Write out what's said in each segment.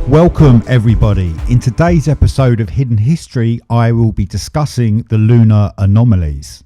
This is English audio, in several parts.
Welcome everybody. In today's episode of Hidden History, I will be discussing the lunar anomalies.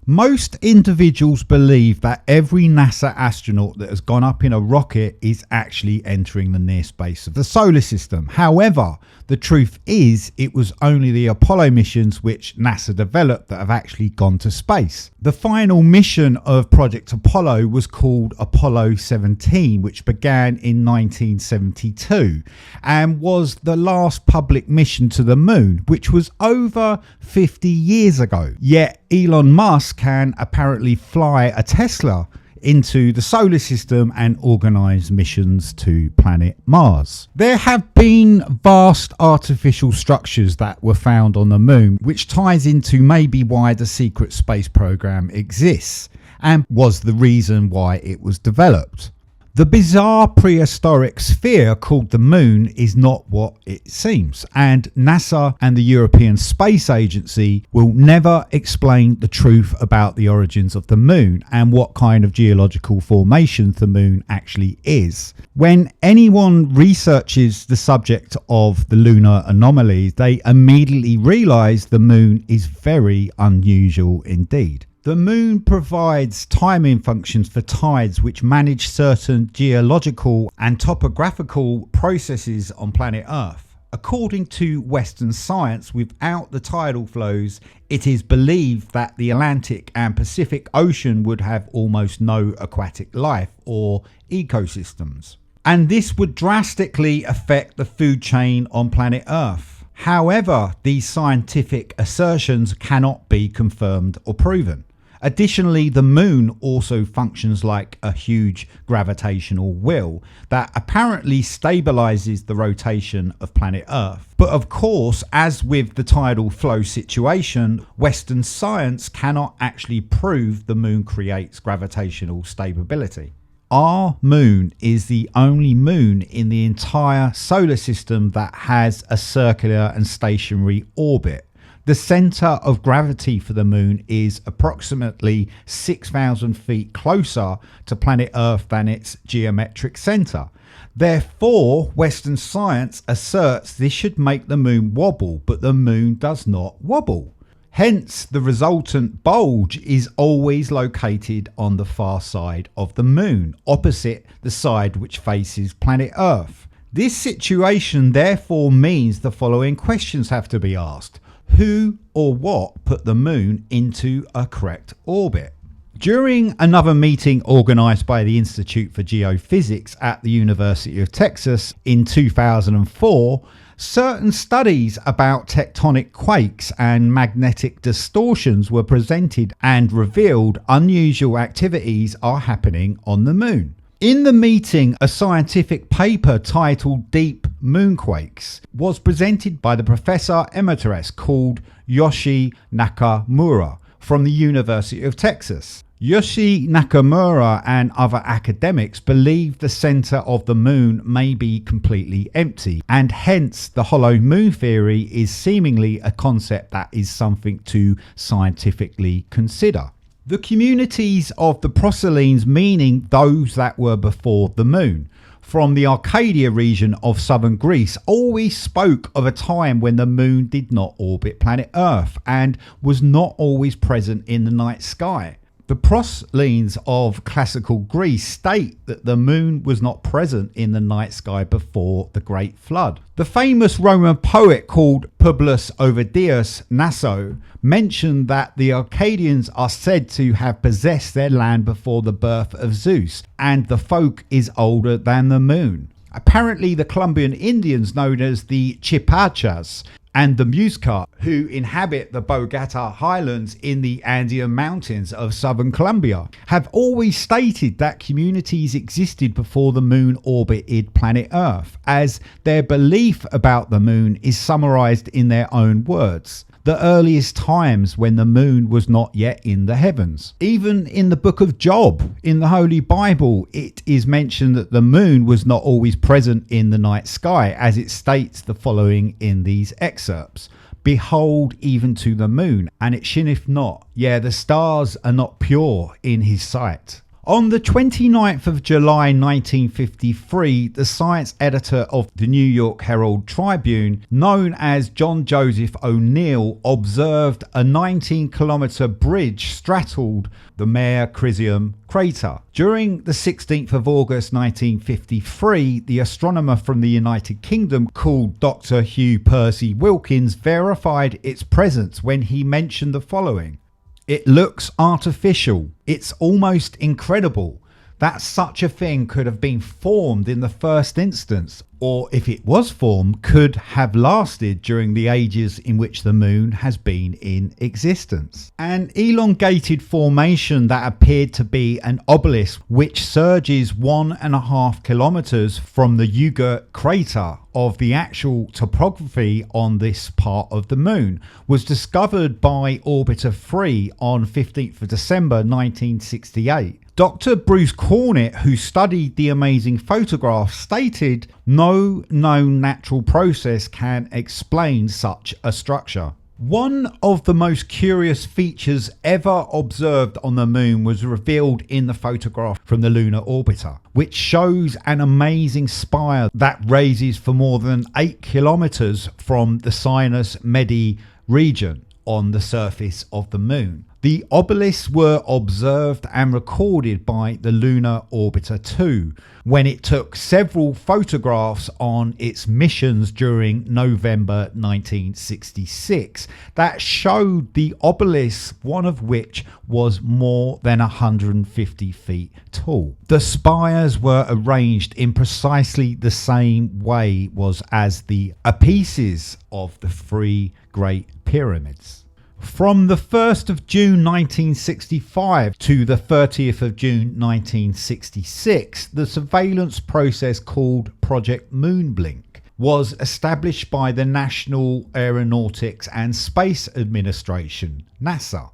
Most individuals believe that every NASA astronaut that has gone up in a rocket is actually entering the near space of the solar system. However, the truth is it was only the Apollo missions which NASA developed that have actually gone to space. The final mission of Project Apollo was called Apollo 17, which began in 1972 and was the last public mission to the moon, which was over 50 years ago. Yet Elon Musk can apparently fly a Tesla into the solar system and organise missions to planet Mars. There have been vast artificial structures that were found on the moon, which ties into maybe why the secret space program exists and was the reason why it was developed. The bizarre prehistoric sphere called the moon is not what it seems, and NASA and the European Space Agency will never explain the truth about the origins of the moon and what kind of geological formation the moon actually is. When anyone researches the subject of the lunar anomalies, they immediately realize the moon is very unusual indeed. The moon provides timing functions for tides which manage certain geological and topographical processes on planet Earth. According to Western science, without the tidal flows, it is believed that the Atlantic and Pacific Ocean would have almost no aquatic life or ecosystems. And this would drastically affect the food chain on planet Earth. However, these scientific assertions cannot be confirmed or proven. Additionally, the moon also functions like a huge gravitational wheel that apparently stabilizes the rotation of planet Earth. But of course, as with the tidal flow situation, Western science cannot actually prove the moon creates gravitational stability. Our moon is the only moon in the entire solar system that has a circular and stationary orbit. The center of gravity for the moon is approximately 6,000 feet closer to planet Earth than its geometric center. Therefore, Western science asserts this should make the moon wobble, but the moon does not wobble. Hence, the resultant bulge is always located on the far side of the moon, opposite the side which faces planet Earth. This situation therefore means the following questions have to be asked. Who or what put the moon into a correct orbit? During another meeting organised by the Institute for Geophysics at the University of Texas in 2004, certain studies about tectonic quakes and magnetic distortions were presented and revealed unusual activities are happening on the moon. In the meeting, a scientific paper titled Deep Moonquakes was presented by the Professor Emeritus called Yoshi Nakamura from the University of Texas. Yoshi Nakamura and other academics believe the center of the moon may be completely empty, and hence the hollow moon theory is seemingly a concept that is something to scientifically consider. The communities of the Proselines, meaning those that were before the moon, from the Arcadia region of southern Greece, always spoke of a time when the moon did not orbit planet Earth and was not always present in the night sky. The Proselines of classical Greece state that the moon was not present in the night sky before the Great Flood. The famous Roman poet called Publius Ovidius Naso mentioned that the Arcadians are said to have possessed their land before the birth of Zeus, and the folk is older than the moon. Apparently, the Colombian Indians known as the Chipachas and the Muisca, who inhabit the Bogota highlands in the Andean mountains of southern Colombia, have always stated that communities existed before the moon orbited planet Earth, as their belief about the moon is summarized in their own words. The earliest times when the moon was not yet in the heavens. Even in the book of Job, in the Holy Bible, it is mentioned that the moon was not always present in the night sky, as it states the following in these excerpts. Behold, even to the moon, and it shineth not. Yea, the stars are not pure in his sight. On the 29th of July 1953, the science editor of the New York Herald Tribune, known as John Joseph O'Neill, observed a 19-kilometer bridge straddled the Mare Crisium crater. During the 16th of August 1953, the astronomer from the United Kingdom called Dr. Hugh Percy Wilkins verified its presence when he mentioned the following. It looks artificial. It's almost incredible that such a thing could have been formed in the first instance, or if it was formed, could have lasted during the ages in which the moon has been in existence. An elongated formation that appeared to be an obelisk which surges 1.5 kilometers from the Ugert crater of the actual topography on this part of the moon was discovered by Orbiter 3 on 15th of December 1968. Dr. Bruce Cornett, who studied the amazing photograph, stated no known natural process can explain such a structure. One of the most curious features ever observed on the moon was revealed in the photograph from the Lunar Orbiter, which shows an amazing spire that raises for more than 8 kilometers from the Sinus Medii region on the surface of the moon. The obelisks were observed and recorded by the Lunar Orbiter 2 when it took several photographs on its missions during November 1966 that showed the obelisks, one of which was more than 150 feet tall. The spires were arranged in precisely the same way as the apices of the three Great Pyramids. From the 1st of June 1965 to the 30th of June 1966, the surveillance process called Project Moonblink was established by the National Aeronautics and Space Administration, NASA.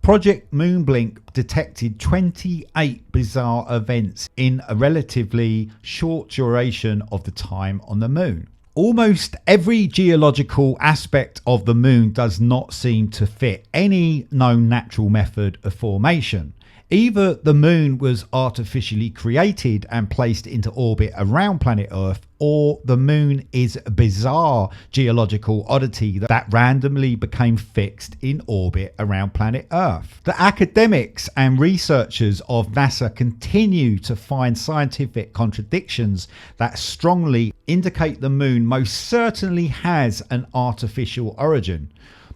Project Moonblink detected 28 bizarre events in a relatively short duration of the time on the moon. Almost every geological aspect of the moon does not seem to fit any known natural method of formation. Either the moon was artificially created and placed into orbit around planet Earth, or the moon is a bizarre geological oddity that randomly became fixed in orbit around planet Earth. The academics and researchers of NASA continue to find scientific contradictions that strongly indicate the moon most certainly has an artificial origin.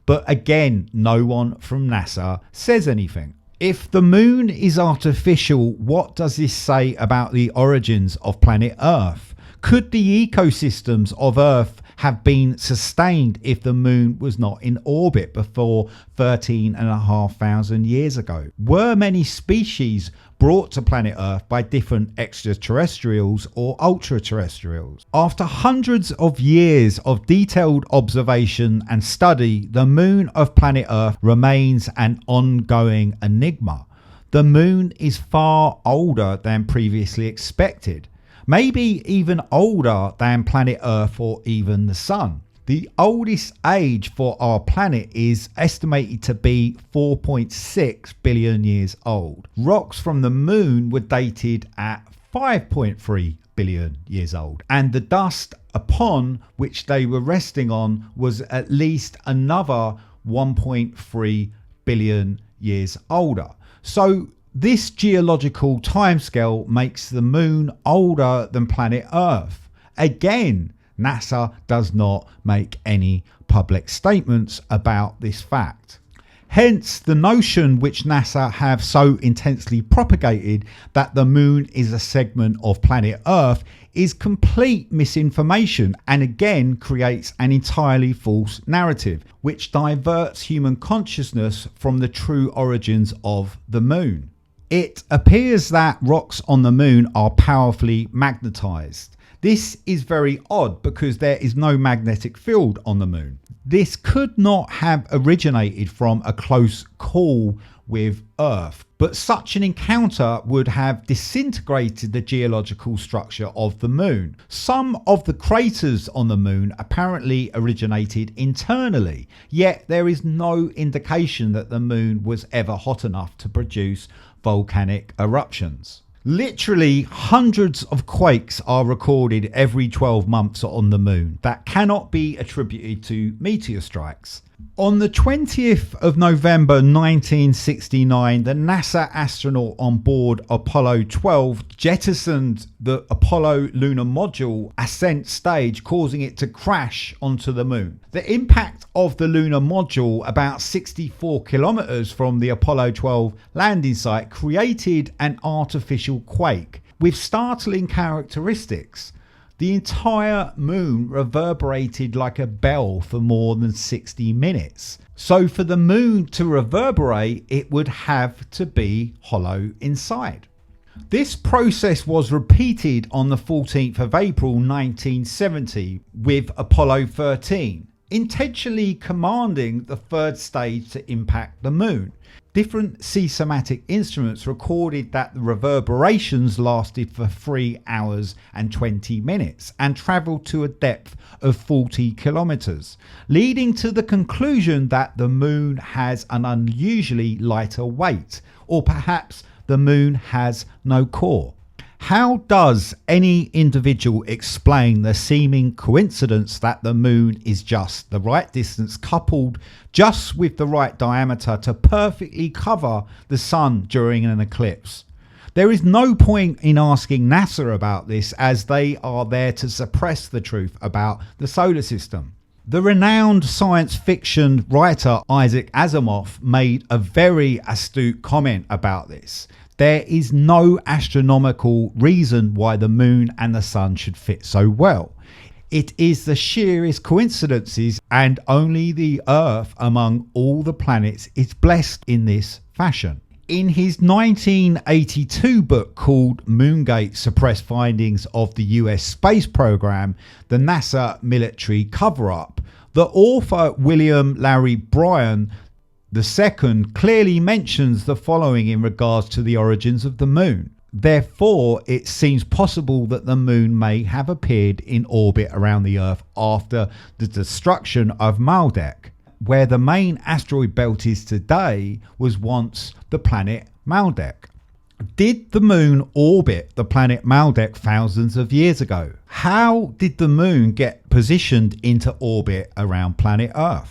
But again, no one from NASA says anything. If the moon is artificial, what does this say about the origins of planet Earth? Could the ecosystems of Earth have been sustained if the moon was not in orbit before 13,500 years ago? Were many species brought to planet Earth by different extraterrestrials or ultra-terrestrials? After hundreds of years of detailed observation and study, the moon of planet Earth remains an ongoing enigma. The moon is far older than previously expected, maybe even older than planet Earth or even the Sun. The oldest age for our planet is estimated to be 4.6 billion years old. Rocks from the moon were dated at 5.3 billion years old, and the dust upon which they were resting on was at least another 1.3 billion years older. So this geological timescale makes the moon older than planet Earth. Again, NASA does not make any public statements about this fact. Hence, the notion which NASA have so intensely propagated that the moon is a segment of planet Earth is complete misinformation, and again creates an entirely false narrative which diverts human consciousness from the true origins of the moon. It appears that rocks on the moon are powerfully magnetized. This is very odd because there is no magnetic field on the moon. This could not have originated from a close call with Earth, but such an encounter would have disintegrated the geological structure of the moon. Some of the craters on the moon apparently originated internally, yet there is no indication that the moon was ever hot enough to produce volcanic eruptions. Literally hundreds of quakes are recorded every 12 months on the moon that cannot be attributed to meteor strikes. On the 20th of November 1969, the NASA astronaut on board Apollo 12 jettisoned the Apollo lunar module ascent stage, causing it to crash onto the moon. The impact of the lunar module, about 64 kilometers from the Apollo 12 landing site, created an artificial quake with startling characteristics. The entire moon reverberated like a bell for more than 60 minutes. So for the moon to reverberate, it would have to be hollow inside. This process was repeated on the 14th of April 1970 with Apollo 13, intentionally commanding the third stage to impact the moon. Different seismic instruments recorded that the reverberations lasted for 3 hours and 20 minutes and travelled to a depth of 40 kilometres, leading to the conclusion that the moon has an unusually lighter weight, or perhaps the moon has no core. How does any individual explain the seeming coincidence that the moon is just the right distance coupled just with the right diameter to perfectly cover the sun during an eclipse? There is no point in asking NASA about this, as they are there to suppress the truth about the solar system. The renowned science fiction writer Isaac Asimov made a very astute comment about this. There is no astronomical reason why the moon and the sun should fit so well. It is the sheerest coincidences, and only the Earth among all the planets is blessed in this fashion. In his 1982 book called Moonquakes: Suppressed Findings of the US Space Program, the NASA Military Cover-Up, the author William Larry Bryan II clearly mentions the following in regards to the origins of the moon. Therefore, it seems possible that the moon may have appeared in orbit around the Earth after the destruction of Maldek. Where the main asteroid belt is today was once the planet Maldek. Did the moon orbit the planet Maldek thousands of years ago? How did the moon get positioned into orbit around planet Earth?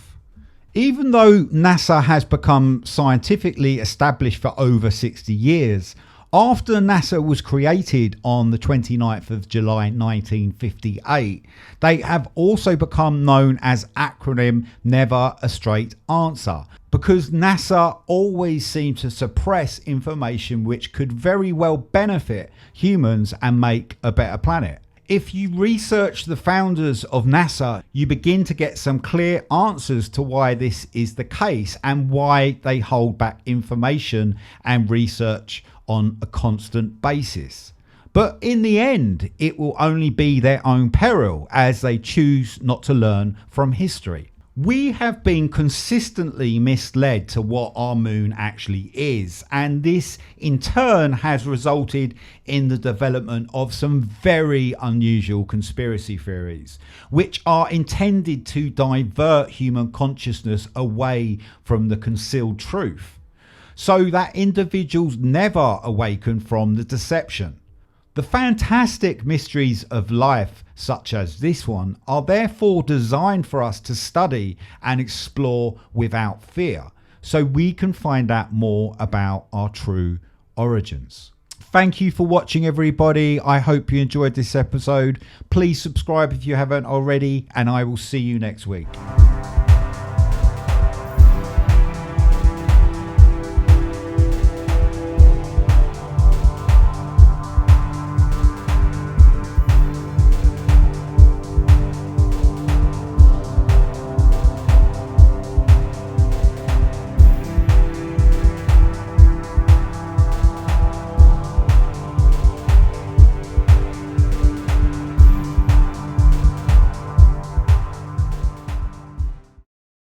Even though NASA has become scientifically established for over 60 years, after NASA was created on the 29th of July 1958, they have also become known as acronym Never a Straight Answer, because NASA always seemed to suppress information which could very well benefit humans and make a better planet. If you research the founders of NASA, you begin to get some clear answers to why this is the case and why they hold back information and research on a constant basis. But in the end, it will only be their own peril, as they choose not to learn from history. We have been consistently misled to what our moon actually is, and this in turn has resulted in the development of some very unusual conspiracy theories, which are intended to divert human consciousness away from the concealed truth, so that individuals never awaken from the deception. The fantastic mysteries of life, such as this one, are therefore designed for us to study and explore without fear, so we can find out more about our true origins. Thank you for watching, everybody. I hope you enjoyed this episode. Please subscribe if you haven't already, and I will see you next week.